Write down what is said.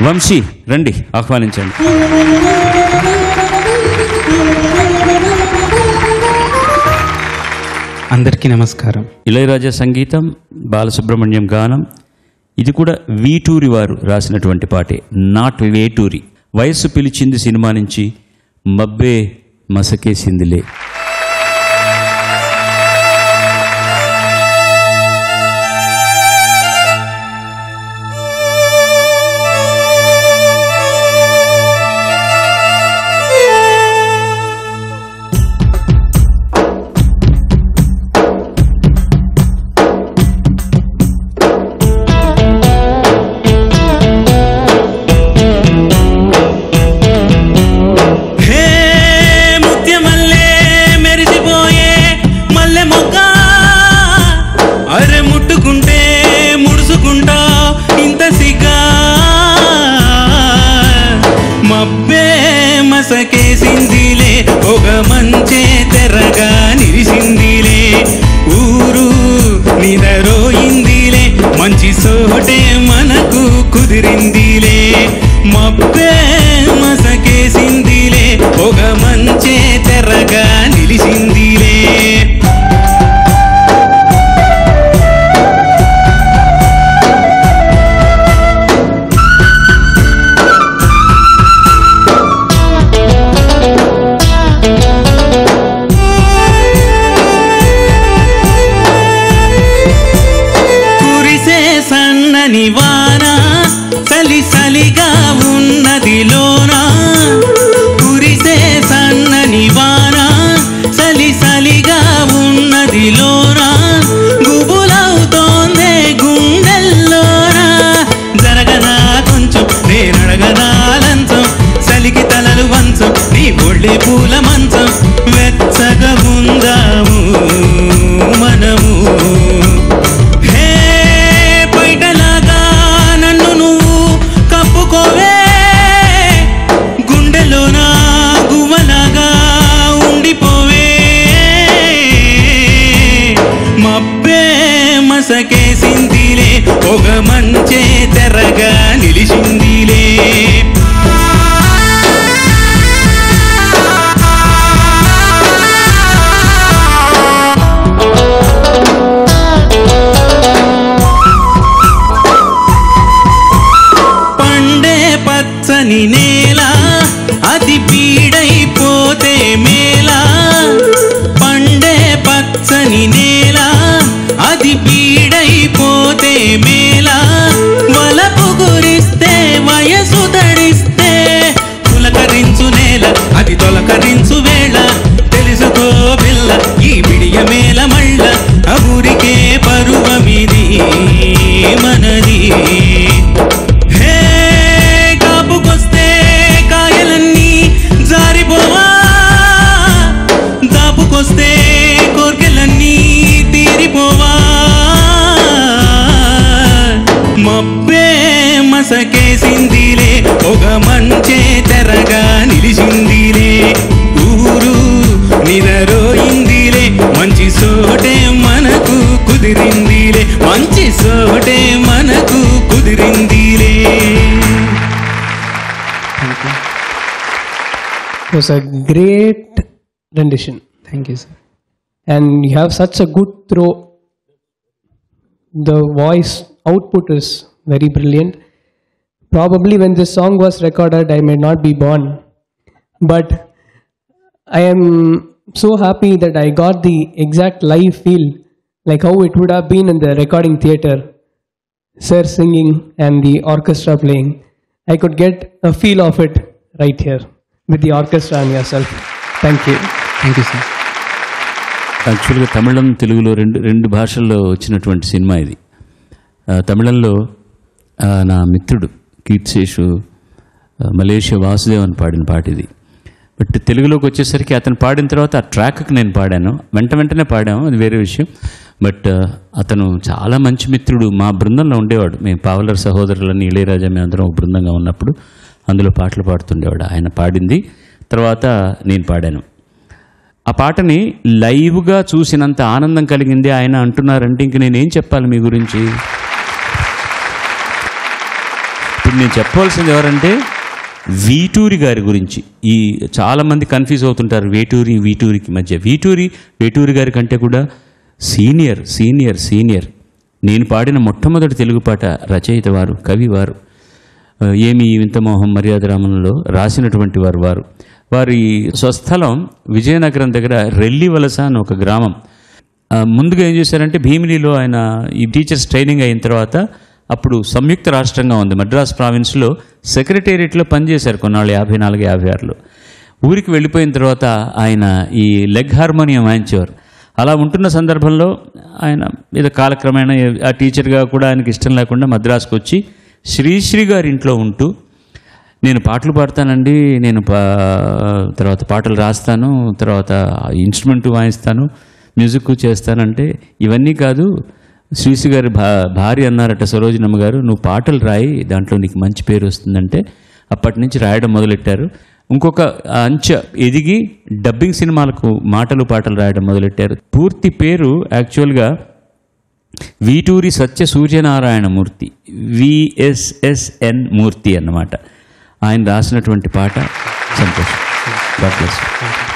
వంశీ రండి, ఆహ్వానించండి. అందరికీ నమస్కారం. ఇళయరాజా సంగీతం, బాలసుబ్రహ్మణ్యం గానం. ఇది కూడా వీటూరి వారు రాసినటువంటి పాటే, నాట్ వేటూరి. వయస్సు పిలిచింది సినిమా నుంచి మబ్బే మసకేసిందిలే. మసకేసిందిలే ఒక మంచే తెరగా నిలిసిందిలే, ఊరు నిదరోయిందిలే, మంచి సోటే మనకు కుదిరిందిలే. మబ్బే మసకేసిందిలే ఒక మంచే తెరగా నిలిసిందిలే. వాన సలి సలిగా ఉన్నది లోనా, కురిసే సన్నని వాన సలి సలిగా ఉన్నది లోనా, గుబులవుతోందే గుండెల్లోనా. జరగనా కొంచెం నేనడగనా లంచం, సలికి తలలు వంచం నీ ఒళ్ళే పూల మంచం, వెచ్చగా ఉందాము మనము. గుండెలోనా గువ్వలాగా ఉండిపోవే, మబ్బే మసకేసిందిలే ఒక మంచే తెరగా నిలిచిందిలే. పచ్చని నేల అది పీడైపోతే మేలా, పండే పచ్చని నేల అది పీడైపోతే మేలా, వలపు గురిస్తే వయసు తడిస్తే, పులకరించు నేల అది తొలకరించు వేళ, తెలుసుకో పిల్ల ఈ బిడియ మేల మళ్ళ, ఊరికే పరువమిది మనది. కాపుకొస్తే కాయలన్నీ జారిపోవా, దాపుకొస్తే కోర్కెలన్నీ తీరిపోవా, మబ్బే మసకేసిందిలే ఒక మంచే తెరగా నిలిచిందిలే, ఊరు నిదరోయిందిలే, మంచి సోటే మనకు కుదిరిందిలే, మంచి సోటే మనకు కుదిరిందిలే. It was a great rendition. Thank you, sir. And you have such a good throw. The voice output is very brilliant. Probably when this song was recorded, I may not be born. But I am so happy that I got the exact live feel, like how it would have been in the recording theater. Sir singing and the orchestra playing. I could get a feel of it right here with the orchestra and yourself. Thank you. Thank you, sir. యాక్చువల్గా తమిళం తెలుగులో రెండు భాషల్లో వచ్చినటువంటి cinema ఇది. తమిళంలో నా మిత్రుడు కీర్తిశేషు Malaysia Vasudevan పాడిన పాట ఇది. బట్ తెలుగులోకి వచ్చేసరికి అతను పాడిన తర్వాత ఆ ట్రాక్కి నేను పాడాను, వెంటనే పాడాము, అది వేరే విషయం. బట్ అతను చాలా మంచి మిత్రుడు, మా బృందంలో ఉండేవాడు. మేము పావలర్ సహోదరులని ఇళయరాజా మేమందరం ఒక బృందంగా ఉన్నప్పుడు అందులో పాటలు పాడుతుండేవాడు. ఆయన పాడింది తర్వాత నేను పాడాను. ఆ పాటని లైవ్గా చూసినంత ఆనందం కలిగింది ఆయన అంటున్నారంటే ఇంక నేనేం చెప్పాలి మీ గురించి. ఇప్పుడు ఇప్పుడు నేను చెప్పవలసింది ఎవరంటే వీటూరి గారి గురించి. ఈ చాలామంది కన్ఫ్యూజ్ అవుతుంటారు వీటూరికి మధ్య. వేటూరి గారి కంటే కూడా సీనియర్. నేను పాడిన మొట్టమొదటి తెలుగు పాట రచయిత వారు, కవి వారు. ఏమి వింతమోహం మర్యాద రామన్లో రాసినటువంటి వారు. వారి స్వస్థలం విజయనగరం దగ్గర రెల్లివలస అని ఒక గ్రామం. ముందుగా ఏం చేశారంటే భీమిలిలో ఆయన ఈ టీచర్స్ ట్రైనింగ్ అయిన తర్వాత అప్పుడు సంయుక్త రాష్ట్రంగా ఉంది మద్రాస్ ప్రావిన్స్లో సెక్రటేరియట్లో పనిచేశారు కొన్నాళ్ళు 54-56లో. ఊరికి వెళ్ళిపోయిన తర్వాత ఆయన ఈ లెగ్ హార్మోనియం వాయించేవారు. అలా ఉంటున్న సందర్భంలో ఆయన మీద కాలక్రమేణా ఆ టీచర్గా కూడా ఆయనకి ఇష్టం లేకుండా మద్రాసుకు వచ్చి శ్రీశ్రీ గారి ఇంట్లో ఉంటూ నేను పాటలు పాడతానండి, నేను తర్వాత పాటలు రాస్తాను, తర్వాత ఇన్స్ట్రుమెంట్ వాయిస్తాను, మ్యూజిక్ చేస్తానంటే ఇవన్నీ కాదు, శ్రీశ్రీ గారి భార్య అన్నారట సరోజినమ్మ గారు, నువ్వు పాటలు రాయి, దాంట్లో నీకు మంచి పేరు వస్తుందంటే అప్పటి నుంచి రాయడం మొదలెట్టారు. ఇంకొక అంచె ఎదిగి డబ్బింగ్ సినిమాలకు పాటలు రాయడం మొదలెట్టారు. పూర్తి పేరు యాక్చువల్గా వీటూరి సత్య సూర్యనారాయణ మూర్తి, VSSN మూర్తి అన్నమాట. ఆయన రాసినటువంటి పాట సంతోషం. God bless you.